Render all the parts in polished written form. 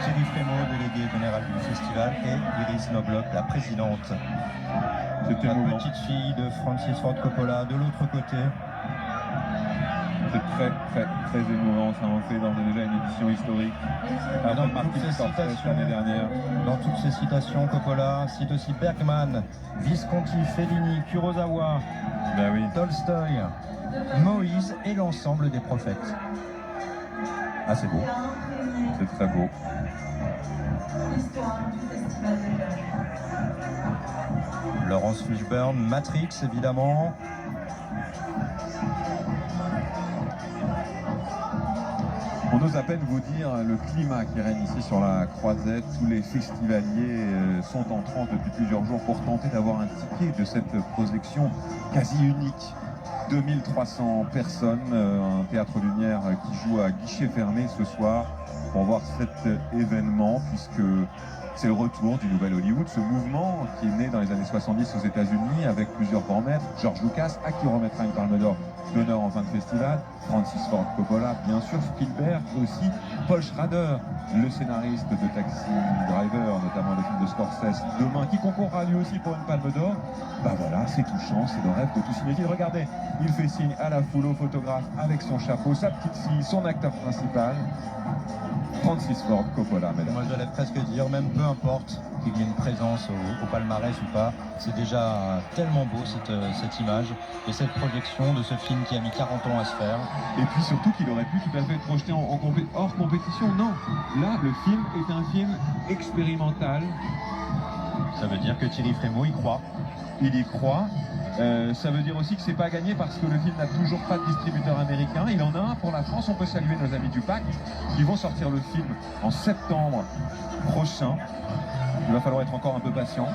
Thierry Frémaux, délégué général du festival, et Iris Knobloch, la présidente. C'était La émouvant. petite fille de Francis Ford Coppola de l'autre côté. C'est très émouvant, ça en fait d'ores et déjà une édition historique. Dans Martin toutes ces Scorsese citations, l'année dernière. dans toutes ces citations, Coppola cite aussi Bergman, Visconti, Fellini, Kurosawa, Ben oui. Tolstoï, Moïse et l'ensemble des prophètes. Ah, c'est beau. C'est très beau. Laurence Fishburne, Matrix évidemment. On ose à peine vous dire le climat qui règne ici sur la Croisette. Tous les festivaliers sont en transe depuis plusieurs jours pour tenter d'avoir un ticket de cette projection quasi unique. 2300 personnes, un théâtre Lumière qui joue à guichet fermé ce soir pour voir cet événement, puisque c'est le retour du nouvel Hollywood, ce mouvement qui est né dans les années 70 aux États-Unis avec plusieurs grands maîtres. George Lucas, à qui on remettra une palme d'honneur en fin de festival, Francis Ford Coppola, bien sûr, Spielberg, aussi Paul Schrader, le scénariste de Taxi Driver, notamment le film de Scorsese demain, qui concourra lui aussi pour une palme d'or. Bah voilà, c'est touchant, c'est le rêve de tout cinéphile. Regardez, il fait signe à la foule, au photographe, avec son chapeau, sa petite fille, son acteur principal, Francis Ford Coppola, mesdames. Moi j'allais presque dire, même peu importe qu'il y ait une présence au palmarès ou pas, c'est déjà tellement beau cette image et cette projection de ce film qui a mis 40 ans à se faire. Et puis surtout qu'il aurait pu tout à fait être projeté hors compétition. Non, là le film est un film expérimental. Ça veut dire que Thierry Frémaux y croit. Il y croit. Ça veut dire aussi que c'est pas gagné parce que le film n'a toujours pas de distributeur américain. Il en a un pour la France. On peut saluer nos amis du Pacte. Ils vont sortir le film en septembre prochain. Il va falloir être encore un peu patient.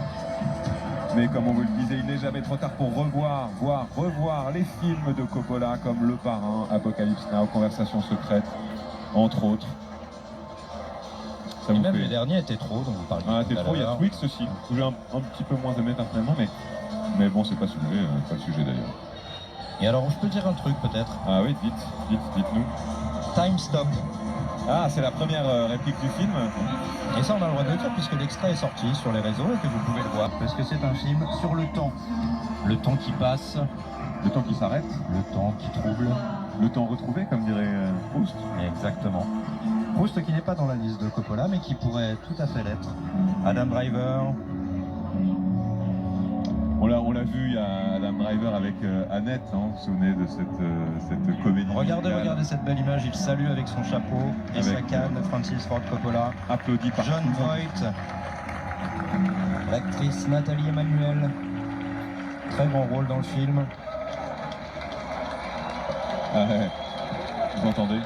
Mais comme on vous le disait, il n'est jamais trop tard pour revoir les films de Coppola comme Le Parrain, Apocalypse Now, Conversation secrète, entre autres. Et même les derniers étaient trop, dont vous parliez. Ah, c'était trop, il y a Twix aussi. J'ai un petit peu moins aimé personnellement, mais bon, c'est pas pas le sujet d'ailleurs. Et alors, je peux dire un truc peut-être. Ah oui, dites-nous. Time Stop. Ah, c'est la première réplique du film. Et ça, on a le droit de le dire puisque l'extrait est sorti sur les réseaux et que vous pouvez le voir. Parce que c'est un film sur le temps. Le temps qui passe. Le temps qui s'arrête. Le temps qui trouble. Le temps retrouvé, comme dirait Proust. Exactement. Proust qui n'est pas dans la liste de Coppola, mais qui pourrait tout à fait l'être. Adam Driver. On l'a vu, il y a Adam Driver avec Annette, hein, vous vous souvenez de cette comédie. Regardez cette belle image, il salue avec son chapeau et sa canne, Francis Ford Coppola. Applaudi par John Voight, l'actrice Nathalie Emmanuel, très grand rôle dans le film. Ah ouais, vous entendez?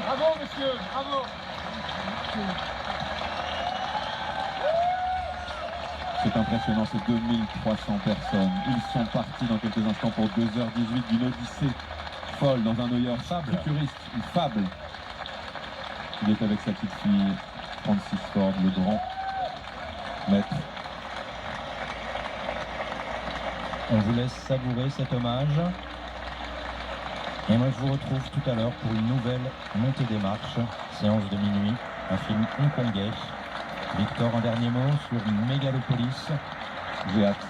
Bravo monsieur, bravo. C'est impressionnant, ces 2300 personnes. Ils sont partis dans quelques instants pour 2h18 d'une odyssée folle dans un New York futuriste, une fable. Il est avec sa petite fille, Francis Ford, le grand maître. On vous laisse savourer cet hommage. Et moi je vous retrouve tout à l'heure pour une nouvelle montée des marches, séance de minuit, un film hongkongais. Victor, un dernier mot sur Megalopolis. J'ai hâte.